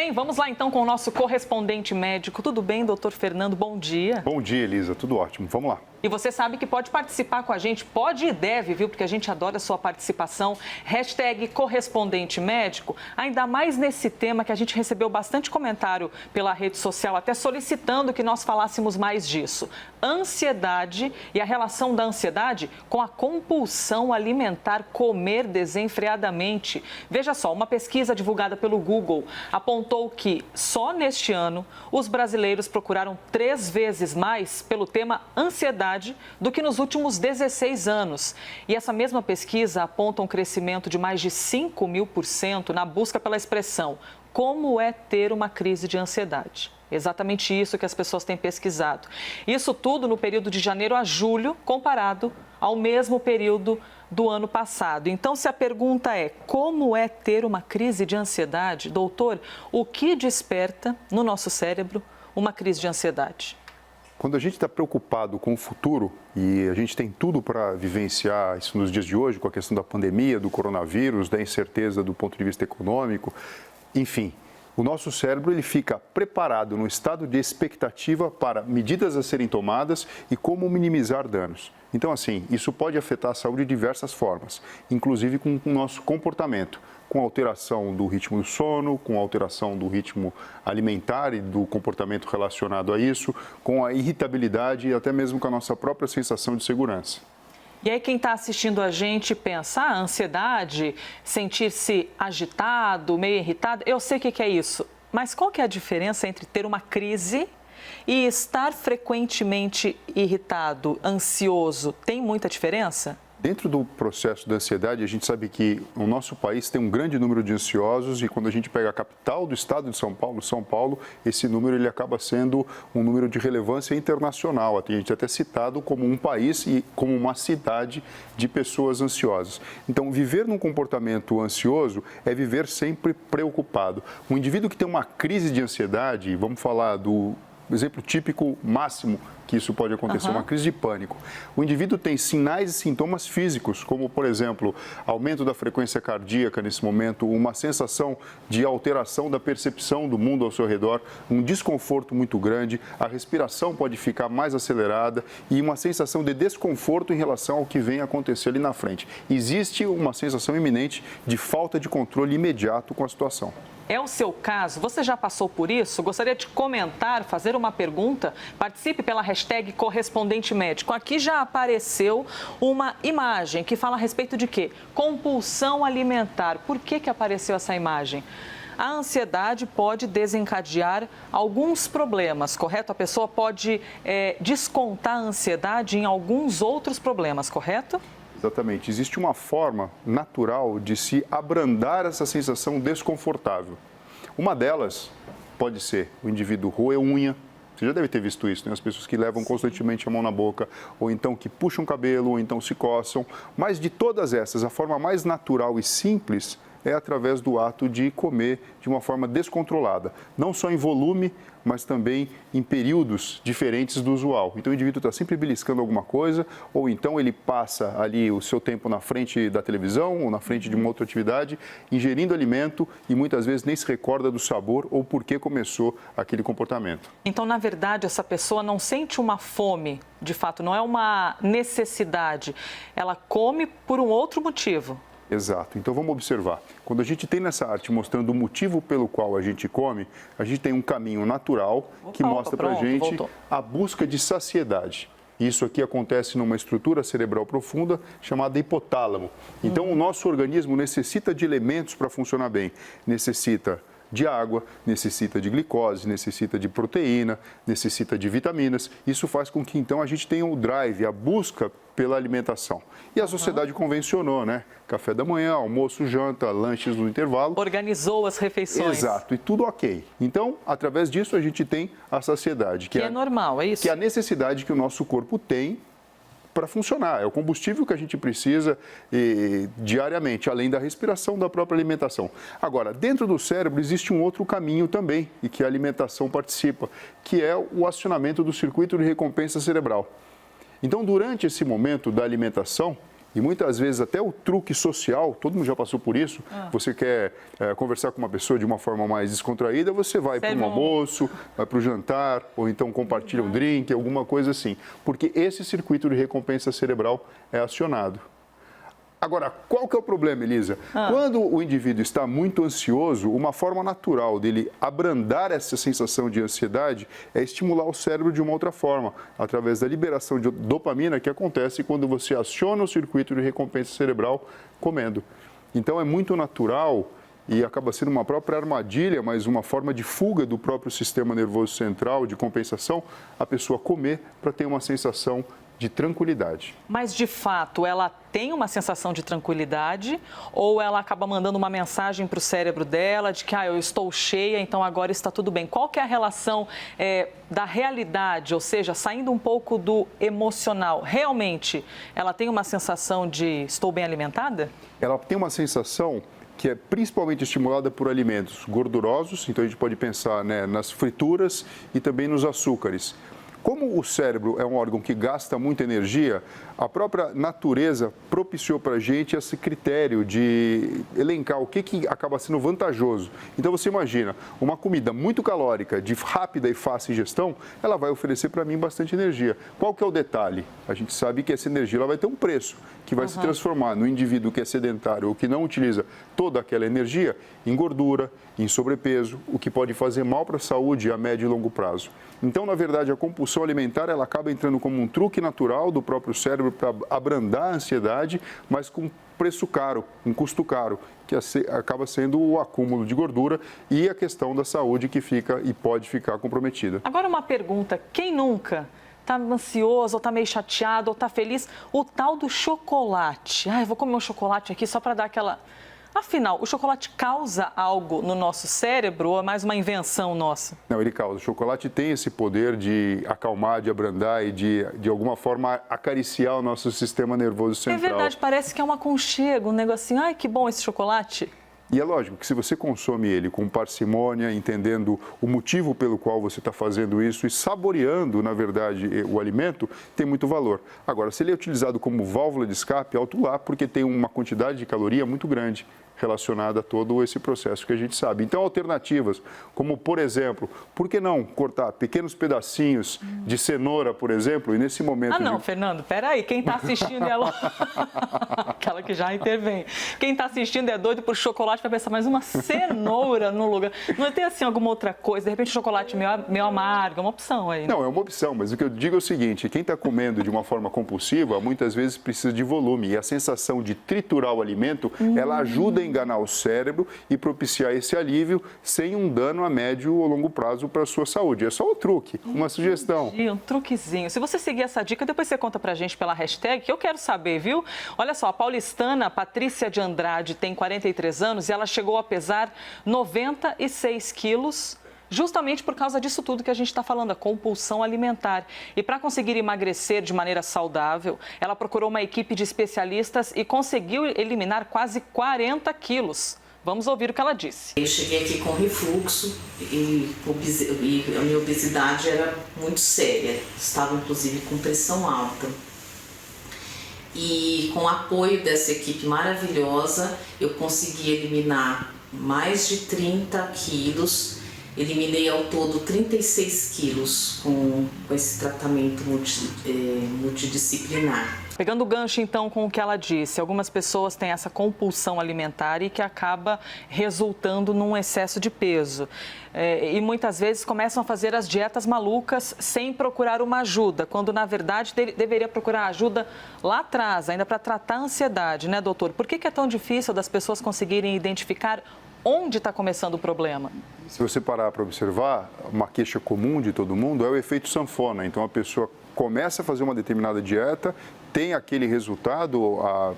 bem? Vamos lá então com o nosso correspondente médico. Tudo bem, doutor Fernando? Bom dia. Bom dia, Elisa. Tudo ótimo. Vamos lá. E você sabe que pode participar com a gente, pode e deve, viu? Porque a gente adora a sua participação. Hashtag correspondente médico, ainda mais nesse tema que a gente recebeu bastante comentário pela rede social, até solicitando que nós falássemos mais disso. Ansiedade e a relação da ansiedade com a compulsão alimentar, comer desenfreadamente. Veja só, uma pesquisa divulgada pelo Google apontou que só neste ano os brasileiros procuraram 3 vezes mais pelo tema ansiedade do que nos últimos 16 anos. E essa mesma pesquisa aponta um crescimento de mais de 5.000% na busca pela expressão "como é ter uma crise de ansiedade". Exatamente isso que as pessoas têm pesquisado. Isso tudo no período de janeiro a julho, comparado ao mesmo período do ano passado. Então, se a pergunta é como é ter uma crise de ansiedade, doutor, o que desperta no nosso cérebro uma crise de ansiedade? Quando a gente está preocupado com o futuro, e a gente tem tudo para vivenciar isso nos dias de hoje, com a questão da pandemia, do coronavírus, da incerteza do ponto de vista econômico, enfim, o nosso cérebro ele fica preparado no estado de expectativa para medidas a serem tomadas e como minimizar danos. Então, assim, isso pode afetar a saúde de diversas formas, inclusive com o nosso comportamento, com alteração do ritmo do sono, com alteração do ritmo alimentar e do comportamento relacionado a isso, com a irritabilidade e até mesmo com a nossa própria sensação de segurança. E aí quem está assistindo a gente pensa, ansiedade, sentir-se agitado, meio irritado, eu sei o que é isso, mas qual que é a diferença entre ter uma crise e estar frequentemente irritado, ansioso? Tem muita diferença? Dentro do processo da ansiedade, a gente sabe que o nosso país tem um grande número de ansiosos e quando a gente pega a capital do estado de São Paulo, esse número ele acaba sendo um número de relevância internacional. A gente é até citado como um país e como uma cidade de pessoas ansiosas. Então, viver num comportamento ansioso é viver sempre preocupado. Um indivíduo que tem uma crise de ansiedade, vamos falar do exemplo típico máximo que isso pode acontecer, uma crise de pânico. O indivíduo tem sinais e sintomas físicos, como, por exemplo, aumento da frequência cardíaca nesse momento, uma sensação de alteração da percepção do mundo ao seu redor, um desconforto muito grande, a respiração pode ficar mais acelerada e uma sensação de desconforto em relação ao que vem acontecer ali na frente. Existe uma sensação iminente de falta de controle imediato com a situação. É o seu caso? Você já passou por isso? Gostaria de comentar, fazer uma pergunta? Participe pela hashtag correspondente médico. Aqui já apareceu uma imagem que fala a respeito de quê? Compulsão alimentar. Por que apareceu essa imagem? A ansiedade pode desencadear alguns problemas, correto? A pessoa pode descontar a ansiedade em alguns outros problemas, correto? Exatamente. Existe uma forma natural de se abrandar essa sensação desconfortável. Uma delas pode ser o indivíduo roer unha. Você já deve ter visto isso, né? As pessoas que levam constantemente a mão na boca, ou então que puxam o cabelo, ou então se coçam. Mas de todas essas, a forma mais natural e simples é através do ato de comer de uma forma descontrolada. Não só em volume, mas também em períodos diferentes do usual. Então o indivíduo está sempre beliscando alguma coisa, ou então ele passa ali o seu tempo na frente da televisão ou na frente de uma outra atividade, ingerindo alimento e muitas vezes nem se recorda do sabor ou por que começou aquele comportamento. Então, na verdade, essa pessoa não sente uma fome, de fato, não é uma necessidade. Ela come por um outro motivo. Exato. Então vamos observar. Quando a gente tem nessa arte mostrando o motivo pelo qual a gente come, a gente tem um caminho natural que mostra para a gente a busca de saciedade. Isso aqui acontece numa estrutura cerebral profunda chamada hipotálamo. Então o nosso organismo necessita de elementos para funcionar bem. Necessita de água, necessita de glicose, necessita de proteína, necessita de vitaminas. Isso faz com que então a gente tenha o drive, a busca pela alimentação. E a sociedade convencionou, né? Café da manhã, almoço, janta, lanches no intervalo. Organizou as refeições. Exato, e tudo ok. Então, através disso, a gente tem a saciedade. Que é normal, é isso? Que é a necessidade que o nosso corpo tem para funcionar. É o combustível que a gente precisa diariamente, além da respiração da própria alimentação. Agora, dentro do cérebro existe um outro caminho também, e que a alimentação participa, que é o acionamento do circuito de recompensa cerebral. Então, durante esse momento da alimentação, E muitas vezes até o truque social, todo mundo já passou por isso, você quer conversar com uma pessoa de uma forma mais descontraída, você vai para um almoço, vai para o jantar, ou então compartilha um drink, alguma coisa assim. Porque esse circuito de recompensa cerebral é acionado. Agora, qual que é o problema, Elisa? Quando o indivíduo está muito ansioso, uma forma natural dele abrandar essa sensação de ansiedade é estimular o cérebro de uma outra forma, através da liberação de dopamina que acontece quando você aciona o circuito de recompensa cerebral comendo. Então, é muito natural e acaba sendo uma própria armadilha, mas uma forma de fuga do próprio sistema nervoso central, de compensação, a pessoa comer para ter uma sensação de tranquilidade. Mas, de fato, ela tem uma sensação de tranquilidade ou ela acaba mandando uma mensagem para o cérebro dela de que eu estou cheia, então agora está tudo bem? Qual que é a relação da realidade, ou seja, saindo um pouco do emocional? Realmente, ela tem uma sensação de estou bem alimentada? Ela tem uma sensação que é principalmente estimulada por alimentos gordurosos, então a gente pode pensar, né, nas frituras e também nos açúcares. Como o cérebro é um órgão que gasta muita energia, a própria natureza propiciou para a gente esse critério de elencar o que acaba sendo vantajoso. Então você imagina, uma comida muito calórica, de rápida e fácil ingestão, ela vai oferecer para mim bastante energia. Qual que é o detalhe? A gente sabe que essa energia ela vai ter um preço, que vai se transformar no indivíduo que é sedentário ou que não utiliza toda aquela energia em gordura, em sobrepeso, o que pode fazer mal para a saúde a médio e longo prazo. Então, na verdade, a compulsão alimentar ela acaba entrando como um truque natural do próprio cérebro para abrandar a ansiedade, mas com preço caro, um custo caro, que acaba sendo o acúmulo de gordura e a questão da saúde que fica e pode ficar comprometida. Agora uma pergunta, quem nunca está ansioso, ou está meio chateado, ou está feliz? O tal do chocolate. Eu vou comer um chocolate aqui só para dar aquela... Afinal, o chocolate causa algo no nosso cérebro ou é mais uma invenção nossa? Não, ele causa. O chocolate tem esse poder de acalmar, de abrandar e de alguma forma acariciar o nosso sistema nervoso central. É verdade, parece que é um aconchego, um negocinho. Ai, que bom esse chocolate. E é lógico que se você consome ele com parcimônia, entendendo o motivo pelo qual você está fazendo isso e saboreando, na verdade, o alimento, tem muito valor. Agora, se ele é utilizado como válvula de escape, alto lá, porque tem uma quantidade de caloria muito grande relacionada a todo esse processo que a gente sabe. Então, alternativas, como, por exemplo, por que não cortar pequenos pedacinhos de cenoura, por exemplo, e nesse momento... não, Fernando, peraí, quem está assistindo é... Aquela que já intervém. Quem está assistindo é doido por chocolate, vai pensar, mais uma cenoura no lugar. Não tem, assim, alguma outra coisa? De repente, chocolate meio amargo, é uma opção aí, né? Não, é uma opção, mas o que eu digo é o seguinte, quem está comendo de uma forma compulsiva, muitas vezes precisa de volume, e a sensação de triturar o alimento, ela ajuda a enganar o cérebro e propiciar esse alívio sem um dano a médio ou longo prazo para a sua saúde. É só um truque, uma sugestão. Um truquezinho. Se você seguir essa dica, depois você conta pra gente pela hashtag, que eu quero saber, viu? Olha só, a paulistana Patrícia de Andrade tem 43 anos e ela chegou a pesar 96 quilos, justamente por causa disso tudo que a gente está falando, a compulsão alimentar. E para conseguir emagrecer de maneira saudável, ela procurou uma equipe de especialistas e conseguiu eliminar quase 40 quilos. Vamos ouvir o que ela disse. Eu cheguei aqui com refluxo e a minha obesidade era muito séria. Estava, inclusive, com pressão alta. E com o apoio dessa equipe maravilhosa, eu consegui eliminar mais de 30 quilos. Eliminei ao todo 36 quilos com esse tratamento multidisciplinar. Pegando o gancho, então, com o que ela disse, algumas pessoas têm essa compulsão alimentar e que acaba resultando num excesso de peso. E muitas vezes começam a fazer as dietas malucas sem procurar uma ajuda, quando, na verdade, deveria procurar ajuda lá atrás, ainda para tratar a ansiedade, né, doutor? Por que é tão difícil das pessoas conseguirem identificar onde está começando o problema? Se você parar para observar, uma queixa comum de todo mundo é o efeito sanfona. Então, a pessoa começa a fazer uma determinada dieta, tem aquele resultado a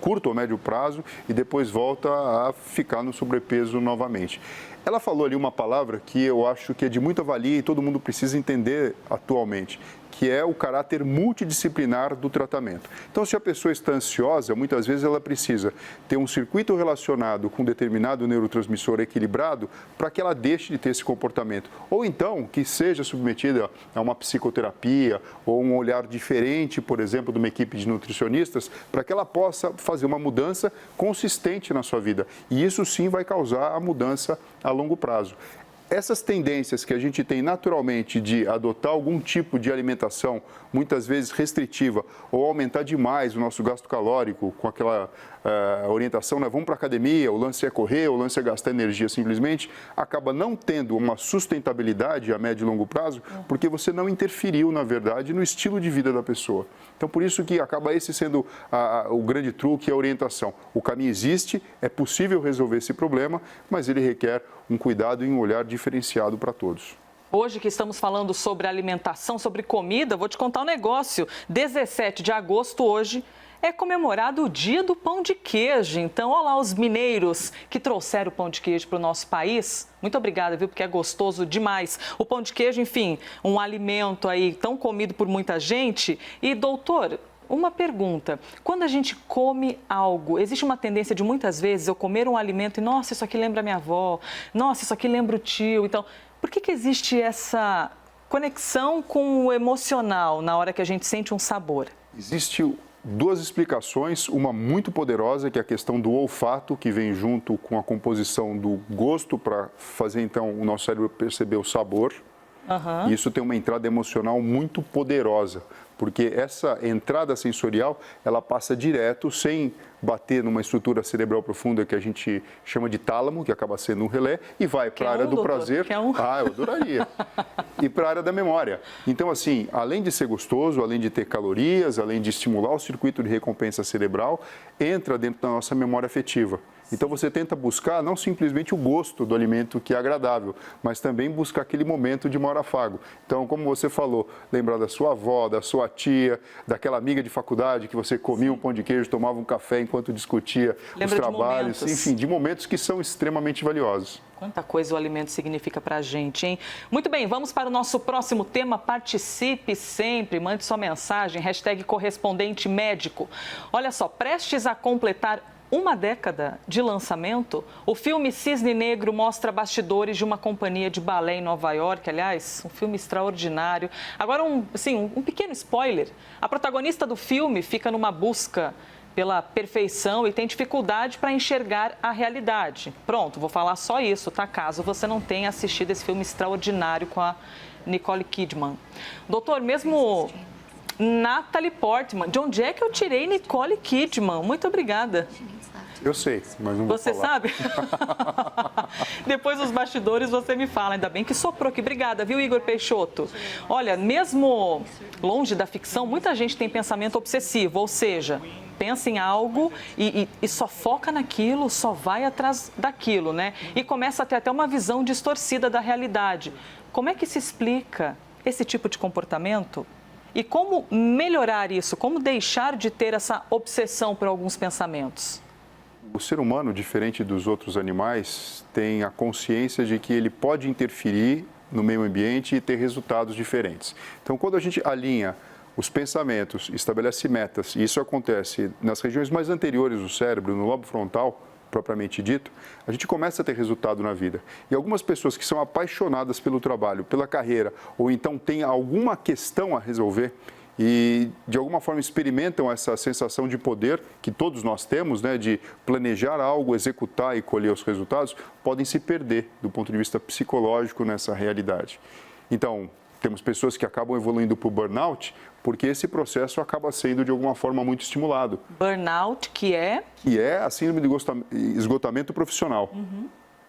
curto ou médio prazo e depois volta a ficar no sobrepeso novamente. Ela falou ali uma palavra que eu acho que é de muita valia e todo mundo precisa entender atualmente, que é o caráter multidisciplinar do tratamento. Então, se a pessoa está ansiosa, muitas vezes ela precisa ter um circuito relacionado com determinado neurotransmissor equilibrado para que ela deixe de ter esse comportamento. Ou então, que seja submetida a uma psicoterapia ou um olhar diferente, por exemplo, de uma equipe de nutricionistas, para que ela possa fazer uma mudança consistente na sua vida. E isso sim vai causar a mudança a longo prazo. Essas tendências que a gente tem naturalmente de adotar algum tipo de alimentação, muitas vezes restritiva, ou aumentar demais o nosso gasto calórico com aquela orientação, né? Vamos para a academia, o lance é correr, o lance é gastar energia simplesmente, acaba não tendo uma sustentabilidade a médio e longo prazo, porque você não interferiu, na verdade, no estilo de vida da pessoa. Então, por isso que acaba esse sendo o grande truque, a orientação. O caminho existe, é possível resolver esse problema, mas ele requer um cuidado e um olhar diferenciado para todos. Hoje que estamos falando sobre alimentação, sobre comida, vou te contar um negócio. 17 de agosto hoje é comemorado o Dia do Pão de Queijo. Então, olha lá os mineiros que trouxeram o pão de queijo para o nosso país. Muito obrigada, viu? Porque é gostoso demais. O pão de queijo, enfim, um alimento aí tão comido por muita gente. E, doutor, uma pergunta. Quando a gente come algo, existe uma tendência de muitas vezes eu comer um alimento e, nossa, isso aqui lembra a minha avó, nossa, isso aqui lembra o tio. Então, por que existe essa conexão com o emocional na hora que a gente sente um sabor? Existe duas explicações, uma muito poderosa, que é a questão do olfato, que vem junto com a composição do gosto para fazer, então, o nosso cérebro perceber o sabor. E isso tem uma entrada emocional muito poderosa, porque essa entrada sensorial, ela passa direto, sem bater numa estrutura cerebral profunda que a gente chama de tálamo, que acaba sendo um relé, e vai para a área do prazer. Ah, eu adoraria. E para a área da memória. Então, assim, além de ser gostoso, além de ter calorias, além de estimular o circuito de recompensa cerebral, entra dentro da nossa memória afetiva. Então, você tenta buscar não simplesmente o gosto do alimento que é agradável, mas também buscar aquele momento de maior afago. Então, como você falou, lembrar da sua avó, da sua tia, daquela amiga de faculdade que você comia um pão de queijo, tomava um café enquanto discutia os trabalhos, enfim, de momentos que são extremamente valiosos. Quanta coisa o alimento significa para a gente, hein? Muito bem, vamos para o nosso próximo tema. Participe sempre, mande sua mensagem, #correspondente-médico. Olha só, prestes a completar uma década de lançamento, o filme Cisne Negro mostra bastidores de uma companhia de balé em Nova York. Aliás, um filme extraordinário. Agora, um pequeno spoiler. A protagonista do filme fica numa busca pela perfeição e tem dificuldade para enxergar a realidade. Pronto, vou falar só isso, tá? Caso você não tenha assistido esse filme extraordinário com a Nicole Kidman. Doutor, mesmo Natalie Portman, de onde é que eu tirei Nicole Kidman? Muito obrigada. Eu sei, mas não vou Você falar. sabe? Depois dos bastidores você me fala. Ainda bem que soprou aqui. Obrigada, viu, Igor Peixoto? Olha, mesmo longe da ficção, muita gente tem pensamento obsessivo, ou seja, pensa em algo e só foca naquilo, só vai atrás daquilo, né? E começa a ter até uma visão distorcida da realidade. Como é que se explica esse tipo de comportamento? E como melhorar isso? Como deixar de ter essa obsessão por alguns pensamentos? O ser humano, diferente dos outros animais, tem a consciência de que ele pode interferir no meio ambiente e ter resultados diferentes. Então, quando a gente alinha os pensamentos, estabelece metas, e isso acontece nas regiões mais anteriores do cérebro, no lobo frontal, propriamente dito, a gente começa a ter resultado na vida. E algumas pessoas que são apaixonadas pelo trabalho, pela carreira, ou então têm alguma questão a resolver e de alguma forma experimentam essa sensação de poder que todos nós temos, né, de planejar algo, executar e colher os resultados, podem se perder do ponto de vista psicológico nessa realidade. Então, temos pessoas que acabam evoluindo para o burnout porque esse processo acaba sendo de alguma forma muito estimulado. Burnout, que é? Que é a síndrome de esgotamento profissional.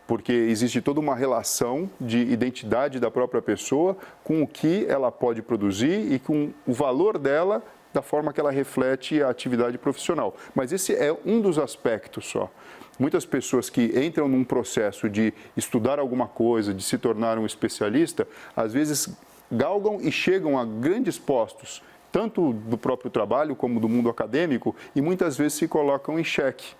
Porque existe toda uma relação de identidade da própria pessoa com o que ela pode produzir e com o valor dela da forma que ela reflete a atividade profissional. Mas esse é um dos aspectos só. Muitas pessoas que entram num processo de estudar alguma coisa, de se tornar um especialista, às vezes galgam e chegam a grandes postos, tanto do próprio trabalho como do mundo acadêmico, e muitas vezes se colocam em xeque.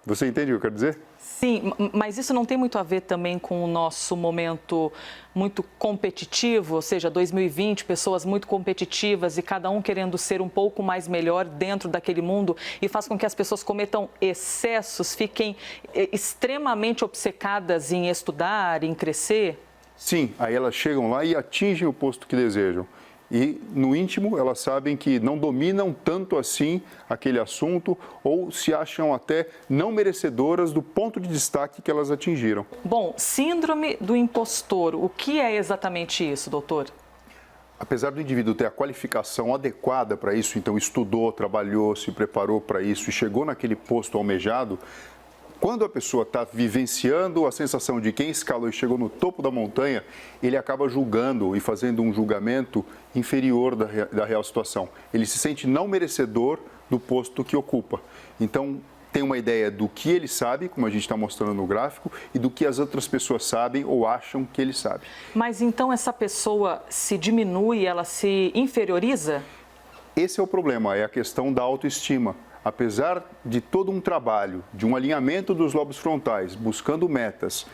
Você entende o que eu quero dizer? Sim, mas isso não tem muito a ver também com o nosso momento muito competitivo, ou seja, 2020, pessoas muito competitivas e cada um querendo ser um pouco mais melhor dentro daquele mundo e faz com que as pessoas cometam excessos, fiquem extremamente obcecadas em estudar, em crescer? Sim, aí elas chegam lá e atingem o posto que desejam. E, no íntimo, elas sabem que não dominam tanto assim aquele assunto ou se acham até não merecedoras do ponto de destaque que elas atingiram. Bom, síndrome do impostor, o que é exatamente isso, doutor? Apesar do indivíduo ter a qualificação adequada para isso, então estudou, trabalhou, se preparou para isso e chegou naquele posto almejado, quando a pessoa está vivenciando a sensação de quem escalou e chegou no topo da montanha, ele acaba julgando e fazendo um julgamento inferior da real situação. Ele se sente não merecedor do posto que ocupa. Então, tem uma ideia do que ele sabe, como a gente está mostrando no gráfico, e do que as outras pessoas sabem ou acham que ele sabe. Mas então essa pessoa se diminui, ela se inferioriza? Esse é o problema, é a questão da autoestima. Apesar de todo um trabalho, de um alinhamento dos lobos frontais, buscando metas,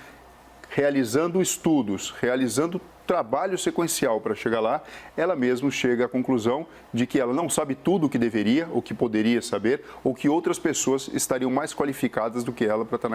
realizando estudos, realizando trabalho sequencial para chegar lá, ela mesma chega à conclusão de que ela não sabe tudo o que deveria, ou que poderia saber, ou que outras pessoas estariam mais qualificadas do que ela para estar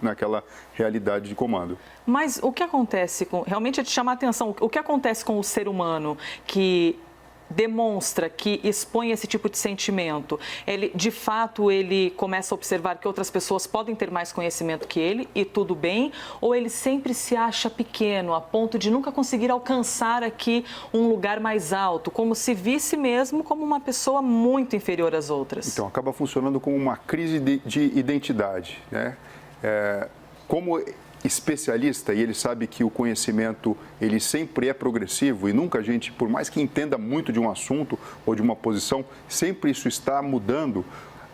naquela realidade de comando. Mas o que acontece com... Realmente é de chamar a atenção, o que acontece com o ser humano que demonstra, que expõe esse tipo de sentimento? Ele, de fato, ele começa a observar que outras pessoas podem ter mais conhecimento que ele e tudo bem? Ou ele sempre se acha pequeno, a ponto de nunca conseguir alcançar aqui um lugar mais alto, como se visse mesmo como uma pessoa muito inferior às outras? Então, acaba funcionando como uma crise de identidade, né? Como especialista, e ele sabe que o conhecimento ele sempre é progressivo e nunca a gente, por mais que entenda muito de um assunto ou de uma posição, sempre isso está mudando,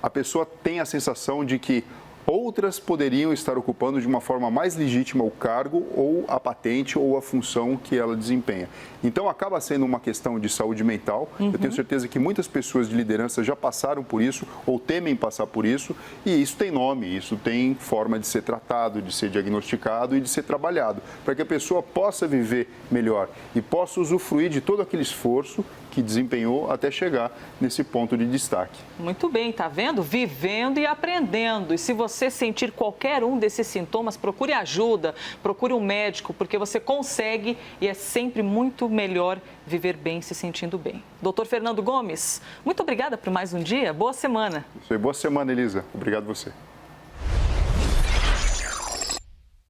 a pessoa tem a sensação de que outras poderiam estar ocupando de uma forma mais legítima o cargo ou a patente ou a função que ela desempenha. Então, acaba sendo uma questão de saúde mental. Eu tenho certeza que muitas pessoas de liderança já passaram por isso ou temem passar por isso, e isso tem nome, isso tem forma de ser tratado, de ser diagnosticado e de ser trabalhado, para que a pessoa possa viver melhor e possa usufruir de todo aquele esforço que desempenhou até chegar nesse ponto de destaque. Muito bem, tá vendo? Vivendo e aprendendo. E se você sentir qualquer um desses sintomas, procure ajuda, procure um médico, porque você consegue e é sempre muito melhor viver bem, se sentindo bem. Doutor Fernando Gomes, muito obrigada por mais um dia. Boa semana. Boa semana, Elisa. Obrigado a você.